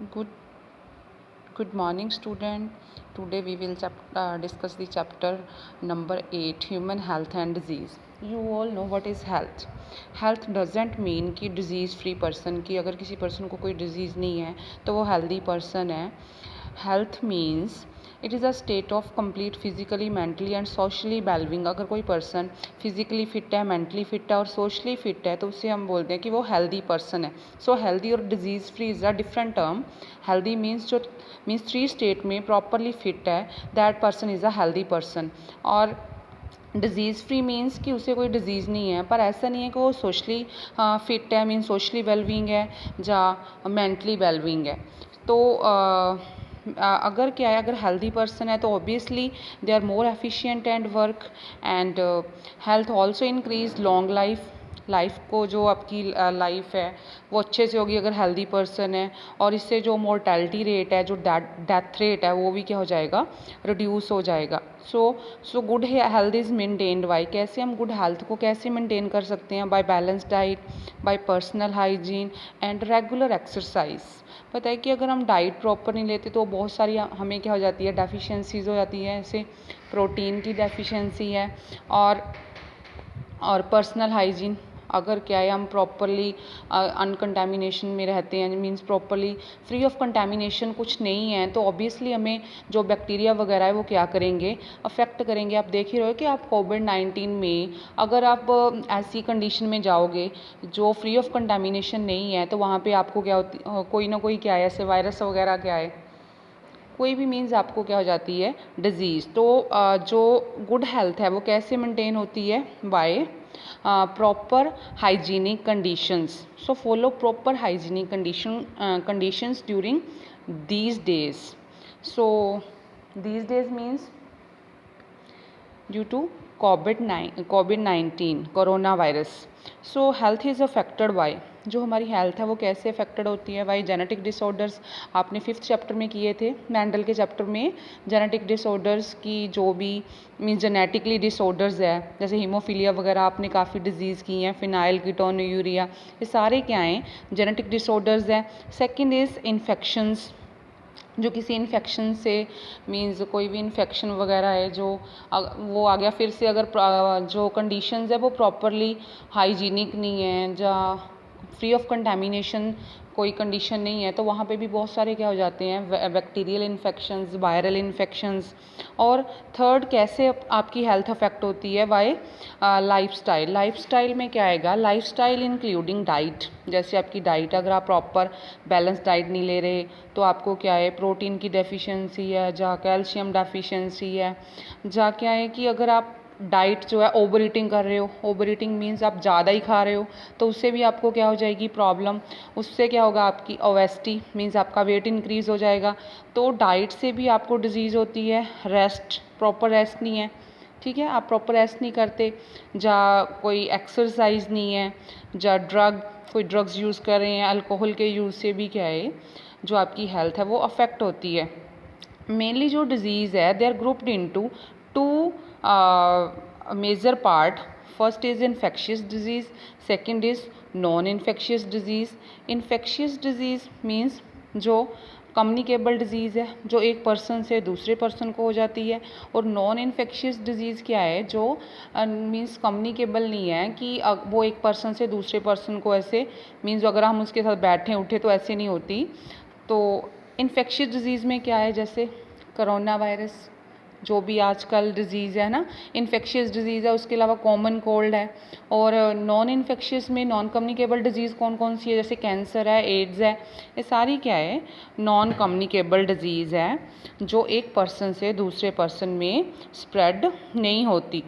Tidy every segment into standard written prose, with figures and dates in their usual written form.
Good good morning, student. Today we will discuss the chapter number 8, human health and disease. You all know what is health. Health doesn't mean कि disease free person कि अगर किसी person को कोई disease नहीं है तो वो healthy person है. Health means it is a state of complete physically mentally and socially wellbeing. अगर कोई पर्सन फिजिकली फिट है, मेंटली फिट है और सोशली फिट है तो उससे हम बोलते हैं कि वो हेल्दी पर्सन है. सो हेल्दी और disease free is a different term. Healthy means 3 state में प्रॉपरली फिट है, that person is a healthy person. और डिज़ीज़ फ्री मीन्स कि उसे कोई डिज़ीज़ नहीं है, पर ऐसा नहीं है कि वो सोशली फिट है, मीन्स सोशली वेलबींग है या मेंटली वेलबींग है. तो अगर क्या है, अगर हेल्दी पर्सन है तो obviously they are more efficient and work and health also increase long life को जो आपकी लाइफ है वो अच्छे से होगी अगर हेल्दी पर्सन है. और इससे जो मोर्टेलिटी रेट है, जो डेथ रेट है, वो भी क्या हो जाएगा, रिड्यूस हो जाएगा. So good health is maintained by. कैसे हम गुड हेल्थ को कैसे मेंटेन कर सकते हैं? By balance diet, bye personal hygiene and regular exercise. पता है कि अगर हम डाइट प्रॉपर नहीं लेते तो बहुत सारी हमें क्या हो जाती है, डेफिशिएंसीज हो जाती है. जैसे प्रोटीन की डेफिशिएंसी है और पर्सनल हाइजीन. अगर क्या है, हम प्रॉपरली अनकंटामिनेशन में रहते हैं, means properly free of contamination कुछ नहीं है, तो ऑब्वियसली हमें जो बैक्टीरिया वगैरह है वो क्या करेंगे, अफेक्ट करेंगे. आप देख ही रहे हो कि आप कोविड-19 में अगर आप ऐसी कंडीशन में जाओगे जो फ्री ऑफ कंटामिनेशन नहीं है तो वहाँ पे आपको क्या होती, कोई ना कोई क्या है, ऐसे वायरस वगैरह क्या है, कोई भी मीन्स आपको क्या हो जाती है, डिजीज़. तो जो गुड हेल्थ है वो कैसे मेंटेन होती है? By proper hygienic conditions. So follow proper hygienic conditions during these days. So these days means due to COVID-19 corona virus. So health is affected by, जो हमारी हेल्थ है वो कैसे अफेक्टेड होती है? Bye genetic disorders. आपने 5th chapter में किए थे, मेंडल के चैप्टर में, जेनेटिक डिसऑर्डर्स की जो भी मीन्स जेनेटिकली डिसऑर्डर्स है, जैसे हीमोफीलिया वगैरह आपने काफ़ी डिजीज़ की हैं, फिनाइल कीटोन्यूरिया, ये सारे क्या हैं, जेनेटिक डिसऑर्डर्स हैं. सेकेंड इज़ इन्फेक्शंस, जो किसी इन्फेक्शन से मीन्स कोई भी इन्फेक्शन वगैरह है जो वो आ गया, फिर से अगर जो कंडीशंस है वो प्रॉपरली हाइजीनिक नहीं है या फ्री ऑफ कंटामिनेशन कोई कंडीशन नहीं है, तो वहाँ पे भी बहुत सारे क्या हो जाते हैं, बैक्टीरियल इन्फेक्शंस, वायरल इन्फेक्शंस. और थर्ड, कैसे आपकी हेल्थ अफेक्ट होती है? बाय लाइफस्टाइल में क्या आएगा, लाइफस्टाइल इंक्लूडिंग डाइट. जैसे आपकी डाइट, अगर आप प्रॉपर बैलेंस डाइट नहीं ले रहे तो आपको क्या है, प्रोटीन की डेफिशिएंसी है, जहाँ कैल्शियम डेफिशिएंसी है, जहाँ क्या है कि अगर आप डाइट जो है ओवर ईटिंग कर रहे हो, ओवर ईटिंग मीन्स आप ज़्यादा ही खा रहे हो, तो उससे भी आपको क्या हो जाएगी, प्रॉब्लम. उससे क्या होगा, आपकी ओबेसिटी मीन्स आपका वेट इंक्रीज़ हो जाएगा. तो डाइट से भी आपको डिजीज़ होती है. रेस्ट, प्रॉपर रेस्ट नहीं है, ठीक है, आप प्रॉपर रेस्ट नहीं करते, जा कोई एक्सरसाइज नहीं है, जा कोई ड्रग्स यूज़ कर रहे हैं, अल्कोहल के यूज़ से भी क्या है, जो आपकी हेल्थ है वो अफेक्ट होती है. मेनली जो डिजीज़ है they are grouped into two major part. First is infectious disease, second is non infectious disease. Infectious disease means जो कम्युनिकेबल डिजीज़ है, जो एक पर्सन से दूसरे पर्सन को हो जाती है. और नॉन इन्फेक्शियस डिजीज़ क्या है, जो मीन्स कम्युनिकेबल नहीं है कि वो एक पर्सन से दूसरे पर्सन को ऐसे मीन्स अगर हम उसके साथ बैठे उठे तो ऐसे नहीं होती. तो इन्फेक्शियस डिजीज़ में क्या है, जैसे कोरोना वायरस, जो भी आजकल डिजीज़ है ना, इन्फेक्शियस डिजीज़ है. उसके अलावा कॉमन कोल्ड है. और नॉन इन्फेक्शियस में नॉन कम्युनिकेबल डिजीज़ कौन कौन सी है, जैसे कैंसर है, एड्स है, ये सारी क्या है, नॉन कम्युनिकेबल डिजीज़ है, जो एक पर्सन से दूसरे पर्सन में स्प्रेड नहीं होती.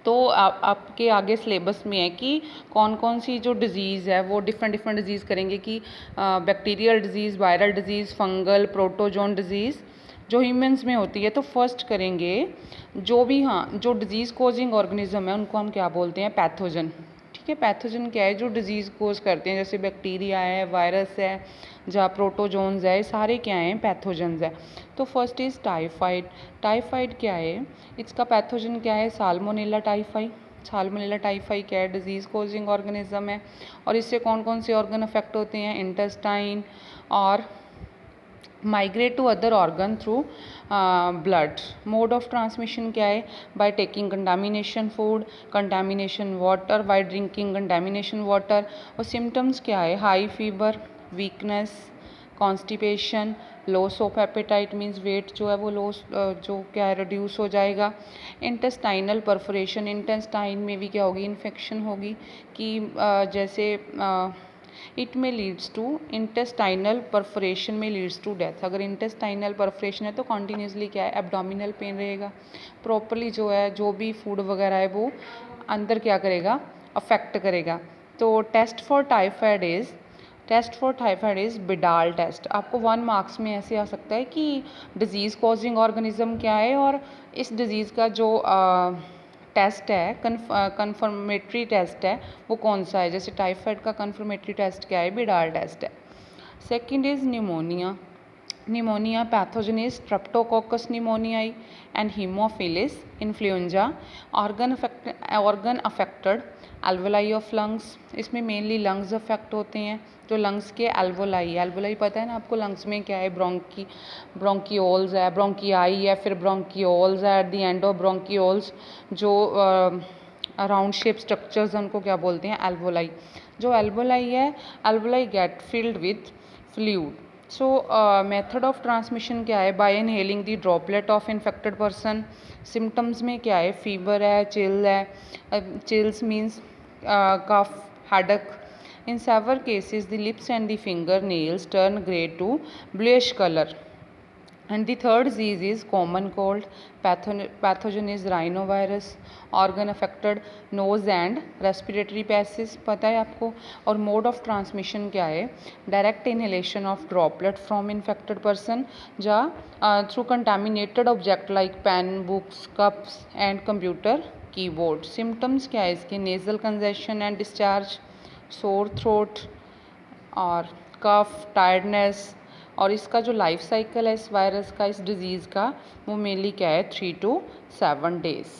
तो आपके आगे सिलेबस में है कि कौन कौन सी जो डिज़ीज़ है वो डिफरेंट डिज़ीज़ करेंगे, कि bacterial disease, viral disease, fungal, protozoan disease जो ह्यूमंस में होती है. तो फर्स्ट करेंगे जो भी, हाँ, जो डिज़ीज़ कोजिंग ऑर्गेनिज्म है उनको हम क्या बोलते हैं, पैथोजन. ठीक है, पैथोजन क्या है, जो डिज़ीज़ कोज करते हैं, जैसे बैक्टीरिया है, वायरस है, जहाँ प्रोटोजोन्स है, सारे क्या हैं, पैथोजन्स है. तो फर्स्ट इज़ टाइफाइड. टाइफाइड क्या है, इसका पैथोजन क्या है, साल्मोनेला टाइफाई. साल्मोनेला टाइफाई क्या है, डिजीज़ कोजिंग ऑर्गेनिज्म है. और इससे कौन कौन से ऑर्गन अफेक्ट होते हैं, इंटेस्टाइन और migrate to other organ through blood. Mode of transmission क्या है? By taking contamination food, contamination water, by drinking contamination water. और सिम्टम्स क्या है? High fever, weakness, constipation, loss of appetite means weight जो है वो लॉस जो क्या है रिड्यूस हो जाएगा। इंटेस्टाइनल परफोरेशन, इंटेस्टाइन में भी क्या होगी? इन्फेक्शन होगी कि जैसे इट में लीड्स टू इंटेस्टाइनल परफोरेशन में लीड्स टू डेथ। अगर इंटेस्टाइनल परफोरेशन है तो कॉन्टीन्यूसली क्या है? एब्डोमिनल पेन रहेगा। प्रॉपरली जो है जो भी फूड वगैरह है वो अंदर क्या करेगा? अफेक्ट करेगा। तो test for typhoid is Widal test. आपको 1 मार्क्स में ऐसे आ सकता है कि डिजीज़ कॉजिंग ऑर्गेनिज्म क्या है और इस डिज़ीज़ का जो टेस्ट है कन्फर्मेटरी टेस्ट है वो कौन सा है। जैसे टाइफाइड का कन्फर्मेटरी टेस्ट क्या है? बिडाल टेस्ट है। Second is pneumonia. Pneumonia pathogen is Streptococcus निमोनियाई and Haemophilus influenza. Organ affected alveoli of lungs. इसमें मेनली लंग्स अफेक्ट होते हैं। जो लंग्स के एल्वोलाई पता है ना आपको? लंग्स में क्या है? ब्रोंकियोल्स है, ब्रोंकियाई है, फिर ब्रोंकियोल्स है। At the end of bronchioles जो राउंड शेप स्ट्रक्चर्स हैं उनको क्या बोलते हैं? एल्वोलाई। जो एल्वोलाई है, alveoli get filled with fluid. So method of transmission क्या है? By inhaling the droplet of infected person. Symptoms में क्या है? फीवर है, चिल है, chills means cough, headache. In several cases, the lips and the fingernails turn grey to bluish color. And the third disease is common cold. Pathogen is rhinovirus. Organ affected nose and respiratory passages पता है आपको। और mode of transmission क्या है? Direct inhalation of droplet from infected person या through contaminated object like pen, books, cups and computer keyboard. Symptoms क्या है इसके? nasal congestion and discharge, sore throat और कफ, टायर्डनेस। और इसका जो लाइफ साइकिल है इस वायरस का, इस डिज़ीज़ का, वो मेनली क्या है? 3 to 7 days।